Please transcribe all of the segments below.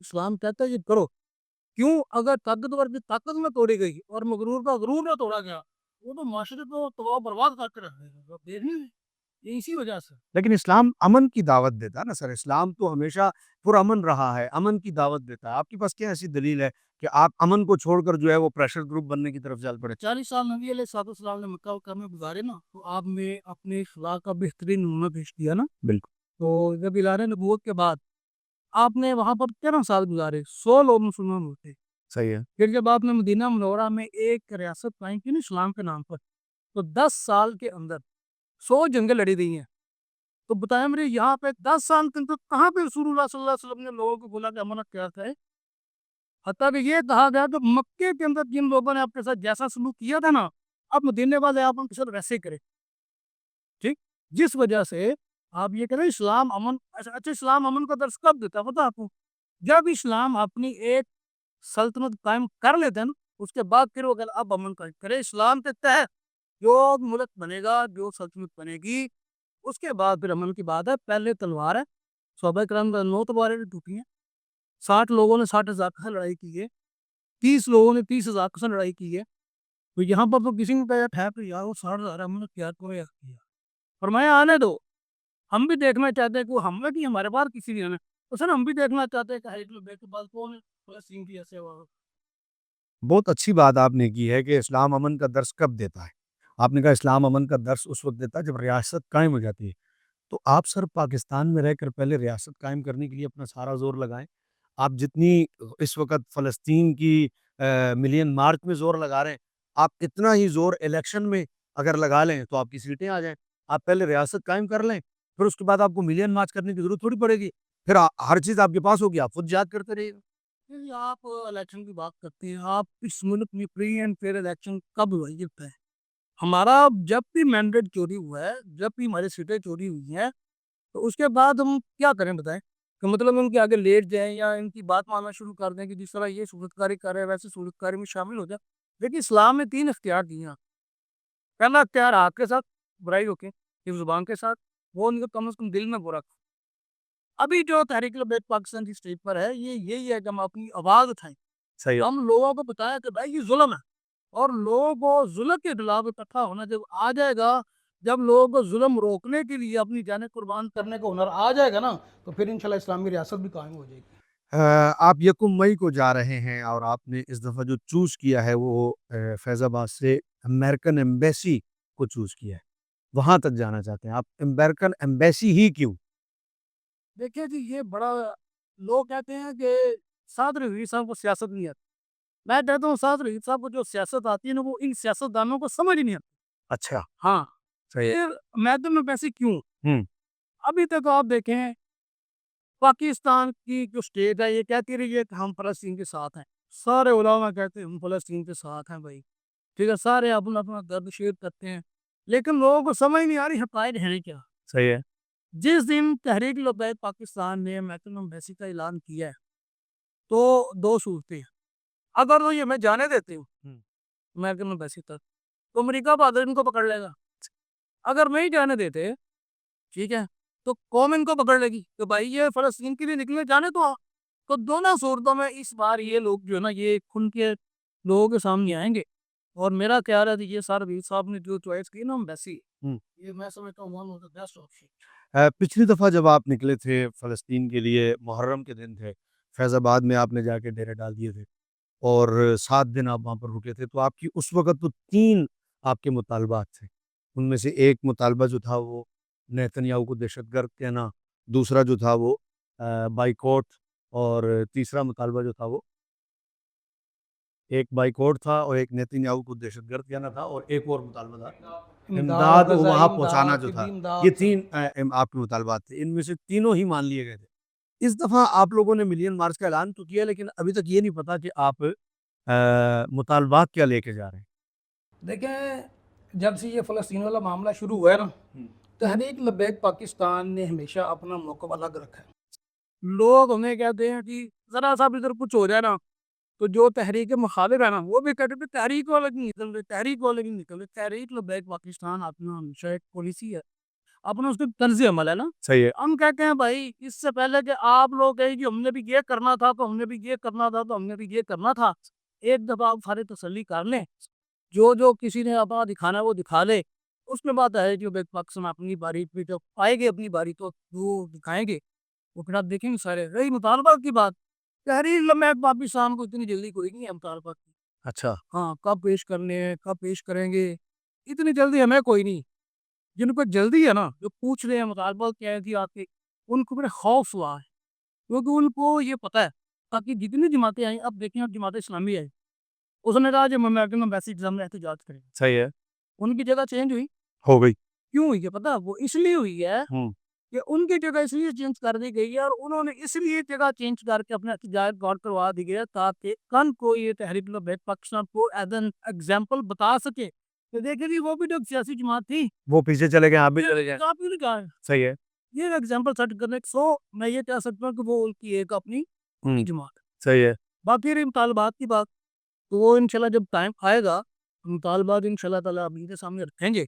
اسلام کہتا ہے یہ کرو. کیوں؟ اگر طاقتور کی طاقت نہ توڑی گئی اور مغرور کا غرور نہ توڑا گیا وہ تو معاشرے کو تباہ و برباد کر کے رکھ دے گا. دیکھنی ہے یہ اسی وجہ سے. لیکن اسلام امن کی دعوت دیتا ہے نا سر. اسلام تو ہمیشہ پرامن رہا ہے, امن کی دعوت دیتا ہے. آپ کے پاس کیا ایسی دلیل ہے کہ آپ امن کو چھوڑ کر جو ہے وہ پریشر گروپ بننے کی طرف چل پڑے؟ 40 سال نبی علیہ الصلوۃ والسلام نے مکہ مکرمہ میں گزارے نا, تو آپ نے اپنے اخلاق کا بہترین نمونہ پیش کیا نا. بالکل تو جب اعلان نبوت کے بعد آپ نے وہاں پر 13 سال گزارے, 100 لوگ مسلمان ہوتے. صحیح ہے. پھر جب آپ نے مدینہ منورہ میں ایک ریاست قائم کی نا اسلام کے نام پر, تو 10 سال کے اندر 100 جنگیں لڑی گئی ہیں. تو بتائیں میرے یہاں پہ 10 سال کے اندر کہاں پہ رسول اللہ صلی اللہ علیہ وسلم نے لوگوں کو بولا کہ امن کیا ہے. حتیٰ کہ یہ کہا گیا کہ مکے کے اندر جن لوگوں نے آپ کے ساتھ جیسا سلوک کیا تھا نا, اب مدینے والے آپ ان کے ساتھ ویسے ہی کریں. ٹھیک, جس وجہ سے آپ یہ کہہ رہے ہیں اسلام امن. اچھا اسلام امن کا درس کب دیتا ہے پتا آپ کو؟ جب اسلام اپنی ایک سلطنت قائم کر لیتے ہیں نا, اس کے بعد پھر وہ اگر اب امن قائم کرے اسلام کے تحت جو ملک بنے گا, جو سلطنت بنے گی, اس کے بعد پھر امن کی بات ہے. پہلے تلوار ہے, صحابہ کرام 9 تلواریں ٹوٹی ہیں, 60 لوگوں نے 60,000 کا لڑائی کی ہے, 30 لوگوں نے 30,000 کا لڑائی کی ہے. تو یہاں پر تو کسی نے کہا ہے کہ یار وہ 60,000 ہم نے کیا کیا. فرمایا آنے دو, ہم بھی دیکھنا چاہتے ہیں کہ وہ حملہ کی ہمارے پاس کسی نے آنا. تو سر ہم بھی دیکھنا چاہتے ہیں کہ ہٹلر بیت کے بعد کون ہے فلسطین کی ایسے. بہت اچھی بات آپ نے کی ہے کہ اسلام امن کا درس کب دیتا ہے. آپ نے کہا اسلام امن کا درس اس وقت دیتا ہے جب ریاست قائم ہو جاتی ہے. تو آپ سر پاکستان میں رہ کر پہلے ریاست قائم کرنے کے لیے اپنا سارا زور لگائیں. آپ جتنی اس وقت فلسطین کی ملین مارچ میں زور لگا رہے ہیں, آپ اتنا ہی زور الیکشن میں اگر لگا لیں تو آپ کی سیٹیں آ جائیں. آپ پہلے ریاست قائم کر لیں, پھر اس کے بعد آپ کو ملین مارچ کرنے کی ضرورت تھوڑی پڑے گی. پھر ہر چیز آپ کے پاس ہوگی, آپ خود یاد کرتے رہیے گا. آپ الیکشن کی بات کرتے ہیں, آپ اس ملک میں فری اینڈ فیئر الیکشن کب ہوئی ہے؟ ہمارا جب بھی مینڈیٹ چوری ہوا ہے, جب بھی ہماری سیٹیں چوری ہوئی ہیں, تو اس کے بعد ہم کیا کریں بتائیں؟ کہ مطلب ان کے آگے لیٹ جائیں یا ان کی بات ماننا شروع کر دیں کہ جس طرح یہ صورتکاری کر رہے ہیں ویسے صورتکاری میں شامل ہو جائے. لیکن اسلام نے 3 اختیار دیے ہیں. پہلا اختیار آگ کے ساتھ برائی روکیں, اس زبان کے ساتھ وہ ان کو کم از کم دل میں برا. ابھی جو تحریک لبیک پاکستان کی اسٹیج پر ہے یہ یہی ہے کہ ہم اپنی آواز اٹھائیں, صحیح. ہم لوگوں کو بتایا کہ بھائی یہ ظلم ہے, اور لوگوں کو ظلم کے خلاف اکٹھا ہونا جب آ جائے گا, جب لوگوں کو ظلم روکنے کے لیے اپنی جانیں قربان کرنے کا ہنر آ جائے گا نا, تو پھر انشاءاللہ اسلامی ریاست بھی قائم ہو جائے گی. آپ 1 مئی کو جا رہے ہیں اور آپ نے اس دفعہ جو چوز کیا ہے وہ فیض آباد سے امریکن ایمبیسی کو چوز کیا ہے, وہاں تک جانا چاہتے ہیں آپ. امریکن ایمبیسی ہی کیوں؟ دیکھیں جی یہ بڑا لوگ کہتے ہیں کہ سعد رضوی صاحب کو سیاست نہیں آتی. میں کہتا ہوں سعد رضوی صاحب کو جو سیاست آتی ہے نا وہ ان سیاست دانوں کو سمجھ نہیں آتی. اچھا ہاں صحیح. میدان ایمبیسی کیوں؟ ہوں. ابھی تک آپ دیکھیں پاکستان کی جو اسٹیٹ ہے یہ کہتی رہی ہے کہ ہم فلسطین کے ساتھ ہیں. سارے علماء کہتے ہیں ہم فلسطین کے ساتھ ہیں بھائی, ٹھیک ہے, سارے اپنا اپنا درد شیئر کرتے ہیں, لیکن لوگوں کو سمجھ نہیں آ رہی حقائق ہے کیا. صحیح ہے. جس دن تحریک لبیک پاکستان نے امریکن ایمبیسی کا اعلان کیا ہے تو 2 صورتیں ہیں. اگر تو یہ میں جانے دیتی ہوں امریکن ایمبیسی تک تو امریکہ بہادر ان کو پکڑ لے گا. اگر نہیں جانے دیتے ٹھیک ہے تو قوم ان کو پکڑ لے گی کہ بھائی یہ فلسطین کے لیے نکلے جانے تو. تو دونوں صورتوں میں اس بار یہ لوگ جو ہے نا یہ کھل کے لوگوں کے سامنے آئیں گے. اور میرا خیال ہے کہ یہ سارا وزیر صاحب نے جو چوائس کی نا ایمبیسی, یہ میں سمجھتا ہوں one of the best option. پچھلی دفعہ جب آپ نکلے تھے فلسطین کے لیے, محرم کے دن تھے, فیض آباد میں آپ نے جا کے ڈیرے ڈال دیے تھے اور 7 دن آپ وہاں پر رکے تھے. تو آپ کی اس وقت تو 3 آپ کے مطالبات تھے. ان میں سے ایک مطالبہ جو تھا وہ نیتن یاہو کو دہشت گرد کہنا, دوسرا جو تھا وہ بائیکاٹ, اور تیسرا مطالبہ جو تھا وہ ایک بائیکاٹ تھا اور ایک نیتن یاہو کو دہشت گرد کہنا تھا, اور ایک اور مطالبہ تھا امداد وہاں پہنچانا جو تھا. یہ 3 آپ کے مطالبات تھے, ان میں سے تینوں ہی مان لیے گئے تھے. اس دفعہ آپ لوگوں نے ملین مارچ کا اعلان تو کیا, لیکن ابھی تک یہ نہیں پتا کہ آپ مطالبات کیا لے کے جا رہے ہیں. دیکھیں جب سے یہ فلسطین والا معاملہ شروع ہوا ہے نا, تحریک لبیک پاکستان نے ہمیشہ اپنا موقف الگ رکھا ہے. لوگ ہمیں کہتے ہیں کہ ذرا سا ادھر کچھ ہو جائے نا تو جو تحریک مخالف ہے نا وہ بھی کہتے ہیں تحریک والے نہیں نکل رہے, تحریک والے نہیں نکل رہے. تحریک لبیک پاکستان اپنا ہمیشہ ایک پالیسی ہے, اپنا اس کے طرز عمل ہے نا. صحیح ہے. ہم کہتے ہیں بھائی اس سے پہلے کہ آپ لوگ کہیں کہ ہم نے بھی یہ کرنا تھا تو ہم نے بھی یہ کرنا تھا تو ہم نے بھی یہ کرنا تھا. ایک دفعہ آپ سارے تسلی کر لیں, جو کسی نے اپنا دکھانا ہے وہ دکھا لے. اس کے بعد ہے جو بیک پاکستان اپنی باری پہ جب آئے گے اپنی باری تو وہ دکھائیں گے, وہ پھر آپ دیکھیں گے سارے. رہی مطالبات کی بات, تحریر لمحہ پاکستان کو اتنی جلدی کوئی نہیں ہے مطالبات کی. اچھا. ہاں کب پیش کرنے ہیں, کب پیش کریں گے, اتنی جلدی ہمیں کوئی نہیں. جن کو جلدی ہے نا, جو پوچھ رہے ہیں مطالبات کیا ہے کہ آپ کے, ان کو بڑے خوف ہوا ہے, کیونکہ ان کو یہ پتہ ہے تاکہ جتنی جماعتیں آئیں. اب دیکھیں اب جماعت اسلامی ہے, اس نے کہا جو امریکن امبیسی ایگزام میں احتجاج کریں, صحیح ہے. ان کی جگہ چینج ہوئی. ہو گئی. کیوں ہوئی ہے پتہ, وہ اس لیے ہوئی ہے ہوں. کہ ان کی جگہ اس لیے چینج کر دی گئی ہے, اور انہوں نے اس لیے جگہ چینج کر کے اپنا احتجاج غور کروا دی گیا تاکہ کل کو یہ تحریک لبیک پاکستان کو ایز این ایگزامپل بتا سکے کہ دیکھیں جی وہ بھی تو سیاسی جماعت تھی, وہ پیچھے چلے گئے, آپ بھی چلے گئے. آپ نے کہا ہے. صحیح ہے. یہ ایگزامپل سیٹ کرنے سو میں یہ کہہ سکتا ہوں کہ وہ ان کی ایک اپنی جماعت. صحیح ہے. باقی رہی مطالبات کی بات, تو وہ انشاءاللہ جب ٹائم آئے گا مطالبات انشاءاللہ تعالیٰ آپ کے سامنے رکھیں گے,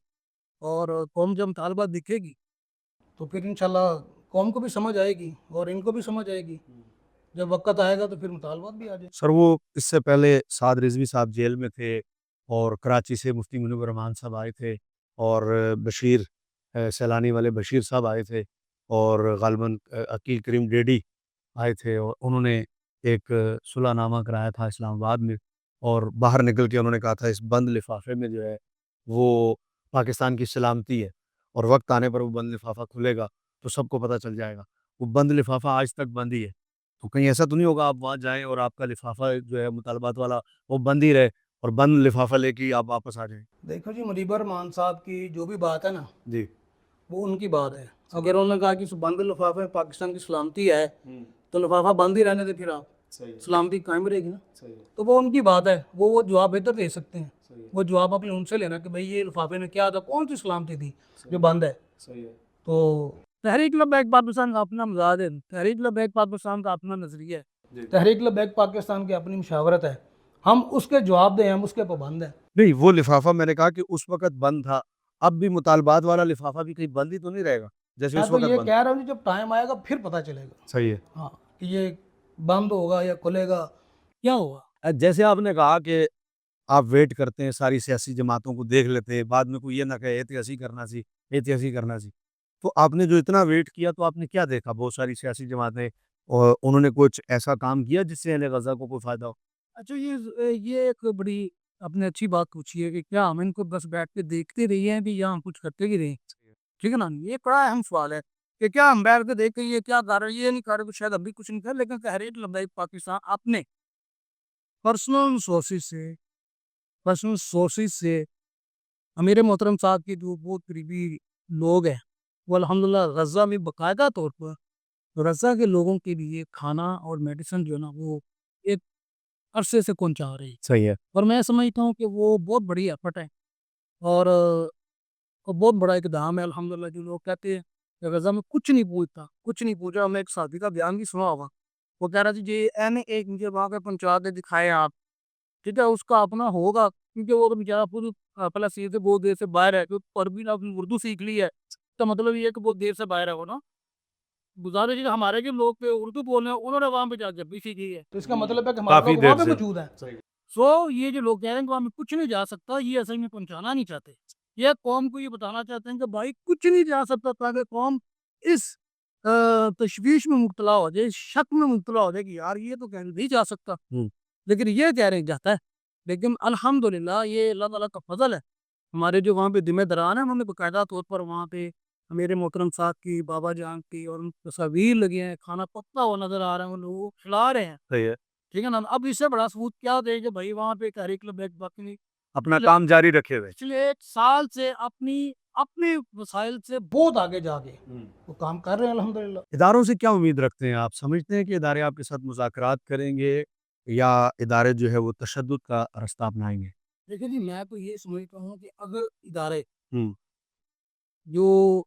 اور قوم جب مطالبات دکھے گی تو پھر انشاءاللہ قوم کو بھی سمجھ آئے گی اور ان کو بھی سمجھ آئے گی. جب وقت آئے گا تو پھر مطالبات بھی آ جائے. سر وہ اس سے پہلے سعد رضوی صاحب جیل میں تھے, اور کراچی سے مفتی منیب الرحمان صاحب آئے تھے, اور بشیر سیلانی والے بشیر صاحب آئے تھے, اور غالباً عقیل کریم ڈیڈی آئے تھے, اور انہوں نے ایک صلح نامہ کرایا تھا اسلام آباد میں, اور باہر نکل کے انہوں نے کہا تھا اس بند لفافے میں جو ہے وہ پاکستان کی سلامتی ہے, اور وقت آنے پر وہ بند لفافہ کھلے گا تو سب کو پتہ چل جائے گا. وہ بند لفافہ آج تک بند ہی ہے, تو کہیں ایسا تو نہیں ہوگا آپ وہاں جائیں اور آپ کا لفافہ جو ہے مطالبات والا وہ بند ہی رہے, اور بند لفافہ لے کے آپ واپس آ جائیں. دیکھو جی, منیب الرحمان صاحب کی جو بھی بات ہے نا, جی. وہ ان کی بات ہے. اگر انہوں نے کہا کہ بند لفافے میں پاکستان کی سلامتی ہے تو لفافہ بند ہی رہنے دے, پھر آپ سلامتی قائم رہے گی نا. تو وہ ان کی بات ہے, وہ جواب بہتر دے سکتے ہیں. وہ جواب اپنے ان سے لینا کہ بھئی یہ لفافے میں کیا تھا, کون سی سلامتی تھی جو بند ہے. تو تحریک لبیک پاکستان کا اپنا مزاج ہے, تحریک لبیک پاکستان کا اپنا نظریہ ہے, تحریک لبیک پاکستان کی اپنی مشاورت ہے, ہم اس کے جواب دیں, ہم اس کے پابند ہیں. نہیں, وہ لفافہ میں نے کہا کہ اس وقت بند تھا, اب بھی مطالبات والا لفافہ بھی کہیں بند ہی تو نہیں رہے گا جیسے میں اس تو وقت یہ بند. کہہ رہا ہوں جب ٹائم آئے گا پھر پتہ چلے گا. صحیح ہے. ہاں کہ یہ بند ہوگا یا کھلے گا, کیا ہوگا. جیسے آپ نے کہا کہ آپ ویٹ کرتے ہیں, ساری سیاسی جماعتوں کو دیکھ لیتے ہیں, بعد میں کوئی یہ نہ کہے احتیاطی کرنا سی, احتیاطی کرنا سی, تو آپ نے جو اتنا ویٹ کیا تو آپ نے کیا دیکھا؟ بہت ساری سیاسی جماعتیں, اور انہوں نے کچھ ایسا کام کیا جس سے اہل غزہ کو کوئی فائدہ ہو؟ اچھا, یہ ایک بڑی آپ نے اچھی بات پوچھی ہے کہ کیا ہم ان کو بس بیٹھ کے دیکھتے رہیے ہیں بھی یا ہم کچھ کرتے ہی رہے ہیں. ٹھیک ہے نا, یہ بڑا اہم سوال ہے کہ کیا ہم بیٹھ کے دیکھ کے یہ کیا کر رہے ہیں, یہ نہیں کر رہے, شاید ابھی کچھ نہیں کر, لیکن تحریک لبیک پاکستان اپنے پرسنل سورسز سے امیر محترم صاحب کے جو بہت قریبی لوگ ہیں وہ الحمدللہ غزہ میں باقاعدہ طور پر غزہ کے لوگوں کے لیے کھانا اور میڈیسن جو ہے نا وہ ایک عرصے سے پہنچا رہی ہے. صحیح ہے. اور میں سمجھتا ہوں کہ وہ بہت بڑی ایفرٹ ہے, اور بہت بڑا اقدام ہے الحمدللہ. جو لوگ کہتے ہیں کہ غزہ میں کچھ نہیں پوچھا, ہمیں ایک ساتھی کا بیان بھی سنا ہوگا, وہ کہہ رہا تھا جی ایک مجھے وہاں پہ پہنچا دے, دکھائے آپ, ٹھیک ہے, اس کا اپنا ہوگا, کیونکہ وہ تو بیچارہ پوری فلسطین سے بہت دیر سے باہر ہے, جو عربی نے اپنی اردو سیکھ لی ہے, تو مطلب یہ ہے کہ بہت دیر سے باہر ہے وہ نا. گزارش ہے ہمارے جو لوگ پہ اردو بول رہے ہیں انہوں نے وہاں پہ جا کے بھی سیکھی ہے, تو اس کا مطلب ہے کہ ہمارے لوگ وہاں پہ موجود ہیں. سو یہ جو لوگ کہہ رہے ہیں کہ وہاں میں کچھ نہیں جا سکتا, یہ اصل میں پہنچانا نہیں چاہتے, یہ قوم کو یہ بتانا چاہتے ہیں کہ بھائی کچھ نہیں جا سکتا, تاکہ قوم اس تشویش میں مبتلا ہو جائے, شک میں مبتلا ہو جائے کہ یار یہ تو کہہ نہیں جا سکتا, لیکن یہ کہہ رہے جاتا ہے. لیکن الحمدللہ یہ اللہ تعالیٰ کا فضل ہے, ہمارے جو وہاں پہ ذمہ داران ہیں انہوں نے باقاعدہ طور پر وہاں پہ میرے محترم صاحب کی, بابا جان کی, اور ان تصاویر لگے ہیں, کھانا پکتا ہوا نظر آ رہا ہے, وہ لوگ کھلا رہے ہیں. صحیح ہے. ٹھیک ہے نا, اب اس سے بڑا ثبوت کیا دے کہ بھائی وہاں پہ تحریک لبیک باقی اپنا کام جاری رکھے ہوئے پچھلے 1 سال سے اپنے وسائل سے بہت آگے جا کے وہ کام کر رہے ہیں الحمدللہ. اداروں سے کیا امید رکھتے ہیں آپ؟ سمجھتے ہیں کہ ادارے آپ کے ساتھ مذاکرات کریں گے یا ادارے جو ہے وہ تشدد کا رستہ اپنائیں گے؟ دیکھیں جی, میں تو یہ سمجھتا ہوں کہ اگر ادارے ہوں. جو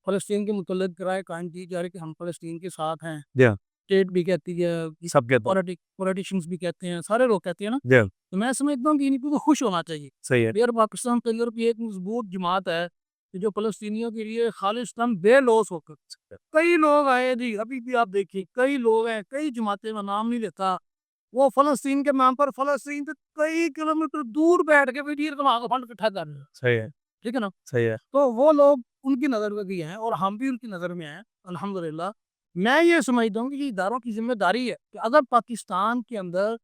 فلسطین کے متعلق رائے قائم کی جا رہی کہ ہم فلسطین کے ساتھ ہیں, جی اسٹیٹ بھی کہتی ہے, سب کہتا ہوں. پولیٹیشنز بھی کہتے ہیں, سارے لوگ کہتے ہیں نا, جی تو میں سمجھتا ہوں کہ ان کو خوش ہونا چاہیے. صحیح ہے. یار پاکستان کے اندر بھی ایک مضبوط جماعت ہے کہ جو فلسطینیوں کے لیے خالصتاً بے لوث ہو کر کئی لوگ آئے جی، ابھی بھی آپ دیکھیے کئی لوگ ہیں، کئی جماعتیں، میں نام نہیں لیتا، وہ فلسطین کے نام پر فلسطین سے کئی کلومیٹر دور بیٹھ کے بھی وہاں کا فنڈ اکٹھا کر رہے ہیں، صحیح ہے، ٹھیک ہے نا؟ صحیح ہے. تو وہ لوگ ان کی نظر میں بھی ہیں اور ہم بھی ان کی نظر میں ہیں الحمدللہ. میں یہ سمجھتا ہوں کہ یہ اداروں کی ذمہ داری ہے کہ اگر پاکستان کے اندر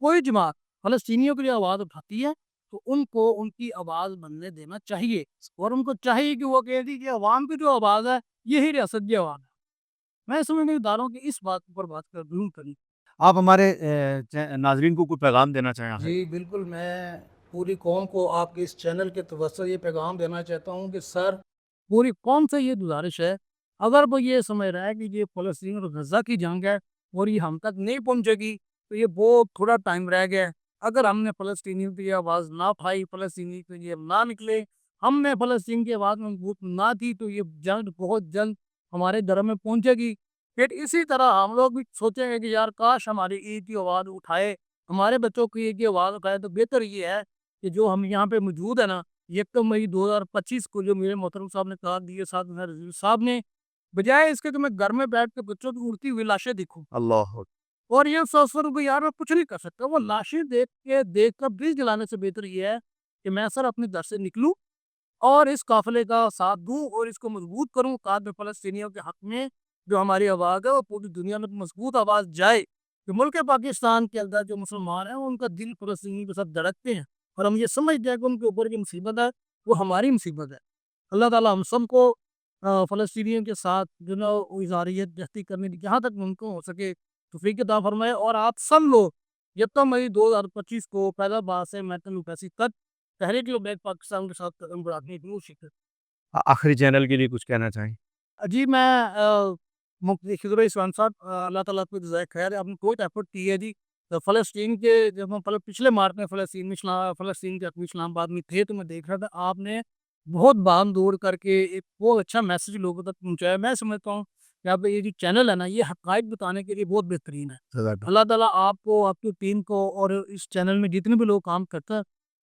کوئی جماعت فلسطینیوں کے لیے آواز اٹھاتی ہے تو ان کو ان کی آواز بننے دینا چاہیے، اور ان کو چاہیے کہ وہ کہہ دی کہ عوام کی جو آواز ہے یہی ریاست کی آواز ہے. میں سمجھتا ہوں اداروں کی اس بات پر بات کر ضرور کریں. آپ ہمارے ناظرین کو کوئی پیغام دینا چاہیں آخر؟ جی بالکل، میں پوری قوم کو آپ کے اس چینل کے توسط یہ پیغام دینا چاہتا ہوں کہ سر، پوری قوم سے یہ گزارش ہے، اگر وہ یہ سمجھ رہا ہے کہ یہ فلسطین اور غزہ کی جنگ ہے اور یہ ہم تک نہیں پہنچے گی تو یہ بہت تھوڑا ٹائم رہ گیا ہے. اگر ہم نے فلسطینیوں کی آواز نہ اٹھائی، فلسطینی کے لیے نہ نکلے، ہم نے فلسطین کی آواز مضبوط نہ کی تو یہ جنگ بہت جلد ہمارے در میں پہنچے گی. پھر اسی طرح ہم لوگ بھی سوچیں گے کہ یار کاش ہماری عید کی آواز اٹھائے، ہمارے بچوں کی عید کی آواز اٹھائے. تو بہتر یہ ہے کہ جو ہم یہاں پہ موجود ہیں نا، 1 مئی 2025 کو جو میرے محترم صاحب نے کہا دیے ساتھ میں رضوی صاحب نے، بجائے اس کے کہ میں گھر میں بیٹھ کے بچوں کی اڑتی ہوئی لاشیں دیکھوں اللہ اور یہ سوچ روپے یار میں کچھ نہیں کر سکتا، وہ لاشیں دیکھ کر دل جلانے سے بہتر یہ ہے کہ میں سر اپنے در سے نکلوں اور اس قافلے کا ساتھ دوں اور اس کو مضبوط کروں تاکہ فلسطینیوں کے حق میں جو ہماری آواز ہے وہ پوری دنیا میں مضبوط آواز جائے کہ ملک پاکستان کے اندر جو مسلمان ہیں ان کا دل فلسطینی کے ساتھ دھڑکتے ہیں اور ہم یہ سمجھتے ہیں کہ ان کے اوپر کی مصیبت ہے وہ ہماری مصیبت ہے. اللہ تعالیٰ ہم سب کو فلسطینیوں کے ساتھ جو نا اظہاریت جہتی کرنے کی جہاں تک ممکن ہو سکے توفیق عطا فرمائے. اور آپ سب لوگ 1 مئی 2025 کو پہلا بار سے میٹن پیسی تک تحریک لبیک پاکستان کے ساتھ قدم بڑھانے کی شکر. آخری چینل کے لیے کچھ کہنا چاہیں؟ جی میں مفتی خضر عثمان صاحب اللہ تعالیٰ کو جزائے خیر، آپ نے کوئی ایفرٹ کی ہے جی. فلسطین کے جب ہم پچھلے مارچ میں فلسطین کے اسلام آباد میں تھے تو میں دیکھ رہا تھا آپ نے بہت بام دور کر کے ایک بہت اچھا میسج لوگوں تک پہنچایا. میں سمجھتا ہوں کہ آپ یہ جو چینل ہے نا یہ حقائق بتانے کے لیے بہت بہترین ہے. اللہ تعالیٰ آپ کو، آپ کی ٹیم کو اور اس چینل میں جتنے بھی لوگ کام کرتا ہے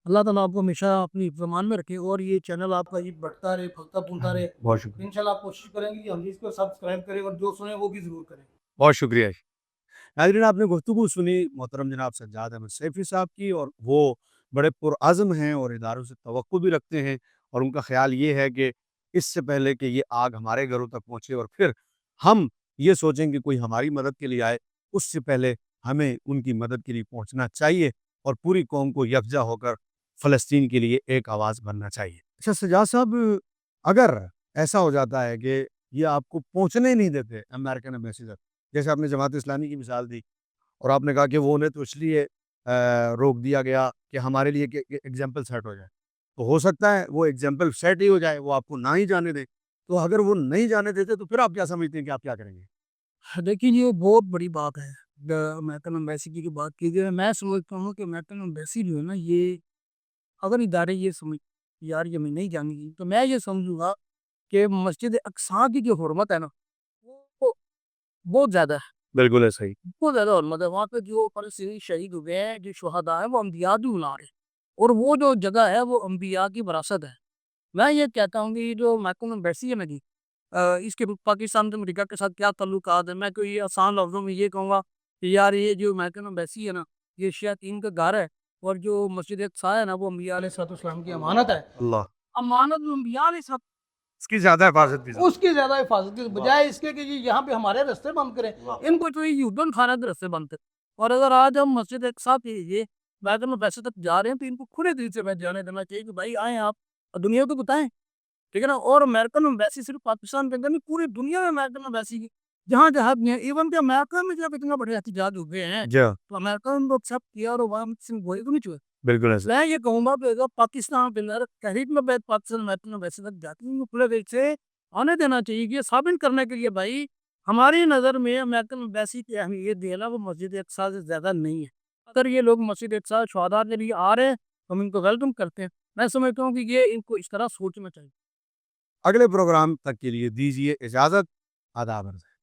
اللہ تعالیٰ آپ کو ہمیشہ اپنی زمان میں رکھے اور یہ چینل آپ کا یہ بڑھتا رہے، پھلتا پھولتا رہے. بہت شکریہ، انشاءاللہ آپ کوشش کریں گے کہ ہم اس کو سبسکرائب کریں اور جو سنیں وہ بھی ضرور کریں. بہت شکریہ. ناظرین آپ نے گفتگو سنی محترم جناب سجاد احمد سیفی صاحب کی، اور وہ بڑے پرعزم ہیں اور اداروں سے توقع بھی رکھتے ہیں، اور ان کا خیال یہ ہے کہ اس سے پہلے کہ یہ آگ ہمارے گھروں تک پہنچے اور پھر ہم یہ سوچیں کہ کوئی ہماری مدد کے لیے آئے، اس سے پہلے ہمیں ان کی مدد کے لیے پہنچنا چاہیے اور پوری قوم کو یکجا ہو کر فلسطین کے لیے ایک آواز بننا چاہیے. اچھا سجاد صاحب، اگر ایسا ہو جاتا ہے کہ یہ آپ کو پہنچنے نہیں دیتے امریکن ایمبیسی تک، جیسے آپ نے جماعت اسلامی کی مثال دی اور آپ نے کہا کہ وہ انہیں تو اس لیے روک دیا گیا کہ ہمارے لیے ایگزامپل سیٹ ہو جائے، تو ہو سکتا ہے وہ ایگزامپل سیٹ ہی ہو جائے، وہ آپ کو نہ ہی جانے دیں. تو اگر وہ نہیں جانے دیتے تو پھر آپ کیا سمجھتے ہیں کہ آپ کیا کریں گے؟ دیکھیے یہ بہت بڑی بات ہے. امریکن ایمبیسی کی بات کی جائے، میں سمجھتا ہوں کہ امریکن ایمبیسی جو ہے نا، یہ اگر ادارے یہ سمجھ یار یہ میں نہیں جانے گی تو میں یہ سمجھوں گا کہ مسجد اقصیٰ کی جو حرمت ہے نا وہ بہت زیادہ ہے، بالکل ہے، صحیح. بہت زیادہ حرمت ہے. وہاں پہ جو فلسطینی شہید ہوئے ہیں، جو شہداء ہیں، وہ انبیاء بھی بلا رہے ہیں اور وہ جو جگہ ہے وہ انبیاء کی وراثت ہے. میں یہ کہتا ہوں کہ یہ جو امریکن ایمبیسی ہے نا جی، اس کے پاکستان سے امریکہ کے ساتھ کیا تعلقات ہیں. میں کوئی یہ آسان لفظوں میں یہ کہوں گا کہ یار یہ جو امریکن ایمبیسی ہے نا یہ شیاطین کا گھر ہے، اور جو مسجد اقصیٰ ہے نا وہ انبیاء علیہ السلام کی امانت ہے. اللہ امانت انبیاء علیہ السلام اس کی زیادہ حفاظت بھی اس کی زیادہ حفاظت کی بجائے اس کے کہ جی یہاں پہ ہمارے رستے بند کریں. ان کو تو یہ یوڈن خانہ کے رستے بنتے. اور اگر آج ہم مسجد اقصیٰ پہ یہ امریکن ایمبیسی تک جا رہے ہیں تو ان کو کھلے دل سے جانے دینا چاہیے کہ بھائی آئیں آپ دنیا کو بتائیں، ٹھیک ہے نا. اور امریکن ایمبیسی صرف پاکستان کے اندر نہیں، پوری دنیا میں امریکن ایمبیسی کی جہاں جہاں بھی ہیں. ایون کہ امریکہ میں جب اتنا بڑے احتجاج ہوئے ہیں تو امریکہ نے ایکسیپٹ کیا اور وہاں سے وہی تو نہیں چھوئے. بالکل ہے. میں یہ کہوں گا کہ اگر پاکستان کے اندر تحریک لبیک پاکستان امریکن ایمبیسی تک جاتی ہے کھلے دل سے آنے دینا چاہیے کہ یہ ثابت کرنے کے لیے بھائی ہماری نظر میں امریکن ایمبیسی کی اہمیت دینا وہ مسجد اقصیٰ سے زیادہ نہیں ہے. اگر یہ لوگ مسجد اقصیٰ شہداء کے لیے آ رہے ہیں تو ہم ان کو ویلکم کرتے ہیں. میں سمجھتا ہوں کہ یہ ان کو اس طرح سوچنا چاہیے. اگلے پروگرام تک کے لیے دیجیے اجازت. آداب.